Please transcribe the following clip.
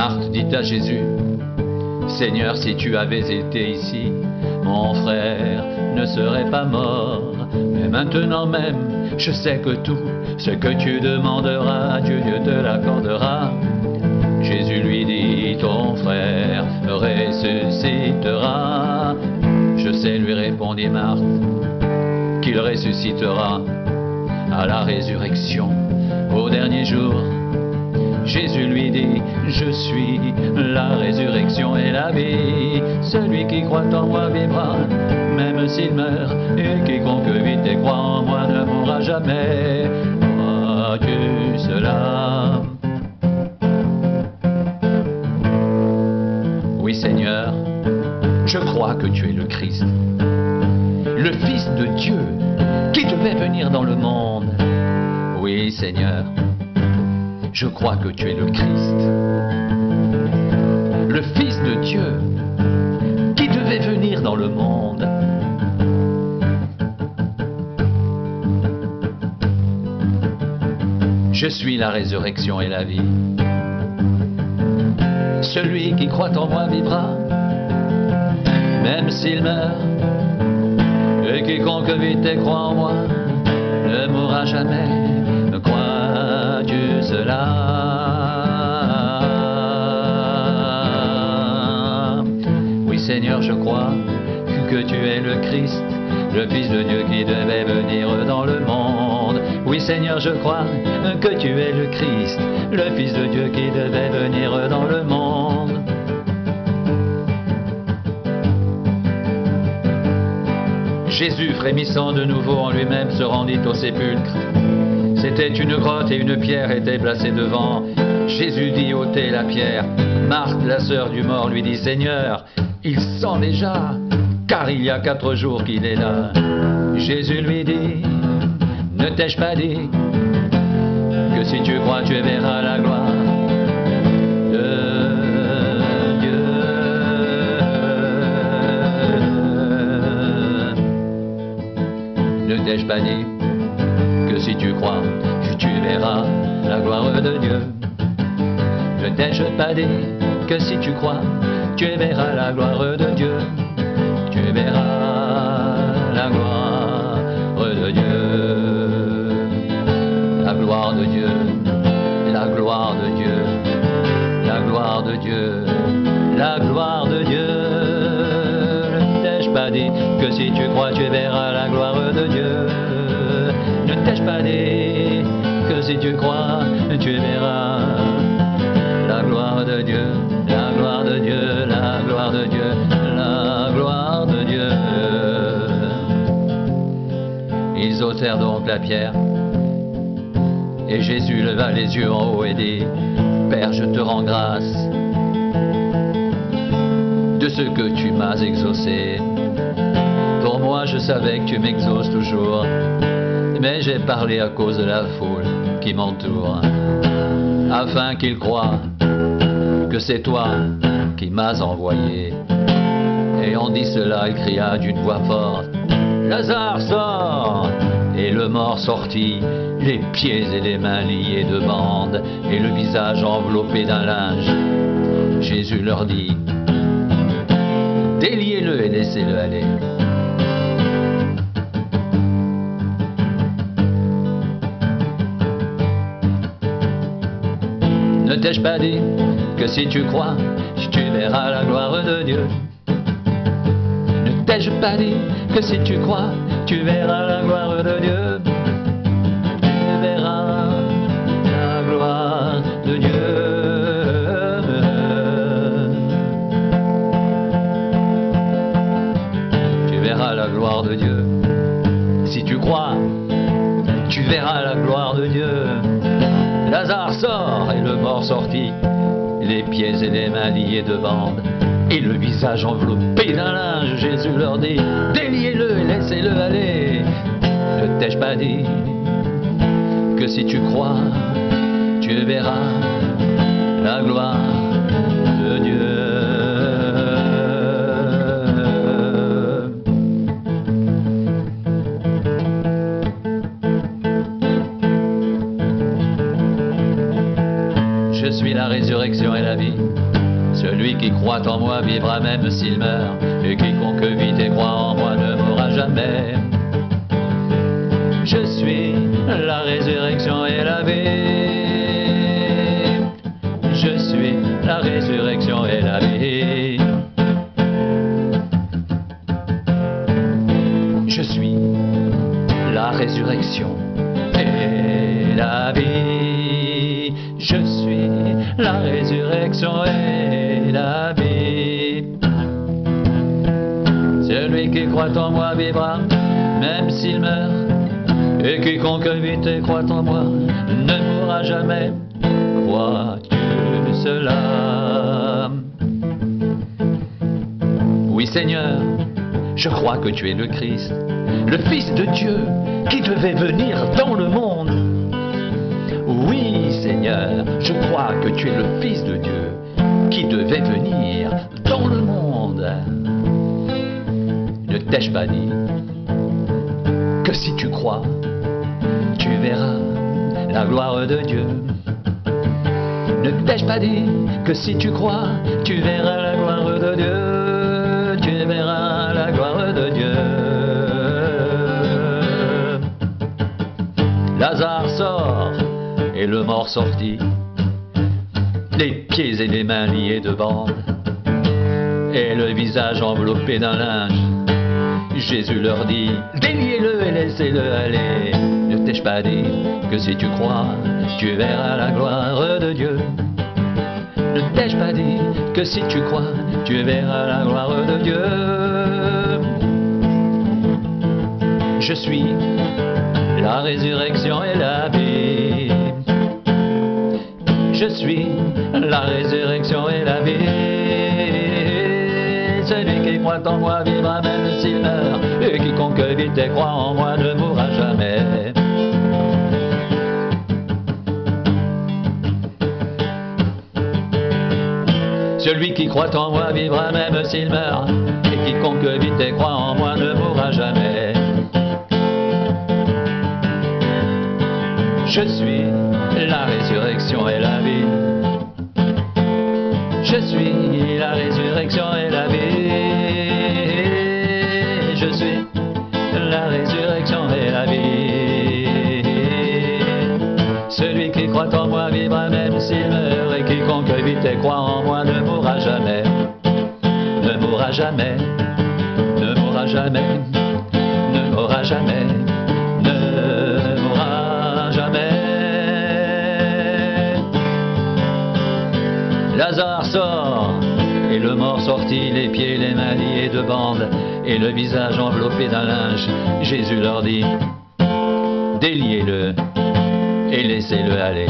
Marthe dit à Jésus, Seigneur, si tu avais été ici, mon frère ne serait pas mort. Mais maintenant même, je sais que tout ce que tu demanderas, Dieu te l'accordera. Jésus lui dit, ton frère ressuscitera. Je sais, lui répondit Marthe, qu'il ressuscitera à la résurrection au dernier jour. Jésus lui dit, je suis la résurrection et la vie. Celui qui croit en moi vivra, même s'il meurt. Et quiconque vit et croit en moi ne mourra jamais. Crois-tu cela? Oui, Seigneur, je crois que tu es le Christ, le Fils de Dieu qui devait venir dans le monde. Oui, Seigneur, je crois que tu es le Christ, le Fils de Dieu qui devait venir dans le monde. Je suis la résurrection et la vie. Celui qui croit en moi vivra, même s'il meurt. Et quiconque vit et croit en moi ne mourra jamais. Crois-tu cela? Oui, Seigneur, je crois que tu es le Christ, le Fils de Dieu qui devait venir dans le monde. Oui, Seigneur, je crois que tu es le Christ, le Fils de Dieu qui devait venir dans le monde. Jésus, frémissant de nouveau en lui-même, se rendit au sépulcre. C'était une grotte et une pierre était placée devant. Jésus dit, ôtez la pierre. Marthe, la sœur du mort, lui dit, Seigneur, il sent déjà, car il y a 4 jours qu'il est là. Jésus lui dit, ne t'ai-je pas dit que si tu crois, tu verras la gloire de Dieu. Ne t'ai-je pas dit que si tu crois, tu verras la gloire de Dieu. Ne t'ai-je pas dit que si tu crois, tu verras la gloire de Dieu. Tu verras la gloire de Dieu. La gloire de Dieu, la gloire de Dieu, la gloire de Dieu, la gloire de Dieu. Ne t'ai-je pas dit que si tu crois, tu verras la gloire de Dieu. Ne t'ai-je pas dit que si tu crois, tu verras la gloire de Dieu, la gloire de Dieu, la gloire de Dieu, la gloire de Dieu. Ils ôtèrent donc la pierre, et Jésus leva les yeux en haut et dit, Père, je te rends grâce de ce que tu m'as exaucé. Pour moi, je savais que tu m'exauces toujours, mais j'ai parlé à cause de la foule qui m'entoure, afin qu'ils croient que c'est toi qui m'as envoyé. Et en dit cela, il cria d'une voix forte, Lazare, sort! Et le mort sortit, les pieds et les mains liés de bandes, et le visage enveloppé d'un linge. Jésus leur dit, déliez-le et laissez-le aller. Ne t'ai-je pas dit que si tu crois, tu verras la gloire de Dieu? Ne t'ai-je pas dit que si tu crois, tu verras la gloire de Dieu? Tu verras la gloire de Dieu. Tu verras la gloire de Dieu. Si tu crois, tu verras la gloire de Dieu. Lazare sort, et le mort sortit, les pieds et les mains liés de bandes, et le visage enveloppé d'un linge. Jésus leur dit, déliez-le et laissez-le aller. Ne t'ai-je pas dit que si tu crois, tu verras la gloire de Dieu? Je suis la résurrection résurrection et la vie. Celui qui croit en moi vivra même s'il meurt, et quiconque vit et croit en moi ne mourra jamais. Je suis la résurrection et la vie. Je suis la résurrection et la vie. Je suis la résurrection et la vie. Je suis la résurrection et la vie. Celui qui croit en moi vivra, même s'il meurt. Et quiconque vit et croit en moi ne mourra jamais. Crois-tu cela? Oui, Seigneur, je crois que tu es le Christ, le Fils de Dieu qui devait venir dans le monde. Oui, Seigneur, je crois que tu es le Fils de Dieu qui devait venir dans le monde. Ne t'ai-je pas dit que si tu crois, tu verras la gloire de Dieu? Ne t'ai-je pas dit que si tu crois, tu verras la gloire de Dieu? Tu verras la gloire de Dieu. Lazare sort et le mort sortit, les pieds et les mains liés de bandes, et le visage enveloppé d'un linge. Jésus leur dit, déliez-le et laissez-le aller. Ne t'ai-je pas dit que si tu crois, tu verras la gloire de Dieu? Ne t'ai-je pas dit que si tu crois, tu verras la gloire de Dieu? Je suis la résurrection et la vie. Je suis la résurrection et la vie. Celui qui croit en moi vivra même s'il meurt, et quiconque vit et croit en moi ne mourra jamais. Celui qui croit en moi vivra même s'il meurt, et quiconque vit et croit en moi ne mourra jamais. Je suis la résurrection et la vie. Je suis la résurrection et la vie. Je suis la résurrection et la vie. Celui qui croit en moi vivra même s'il meurt, et quiconque vit et croit en moi ne mourra jamais. Ne mourra jamais. Ne mourra jamais. Ne mourra jamais. Ne mourra jamais. Lazare sort, et le mort sortit, les pieds et les mains liés de bandes, et le visage enveloppé d'un linge. Jésus leur dit, déliez-le et laissez-le aller.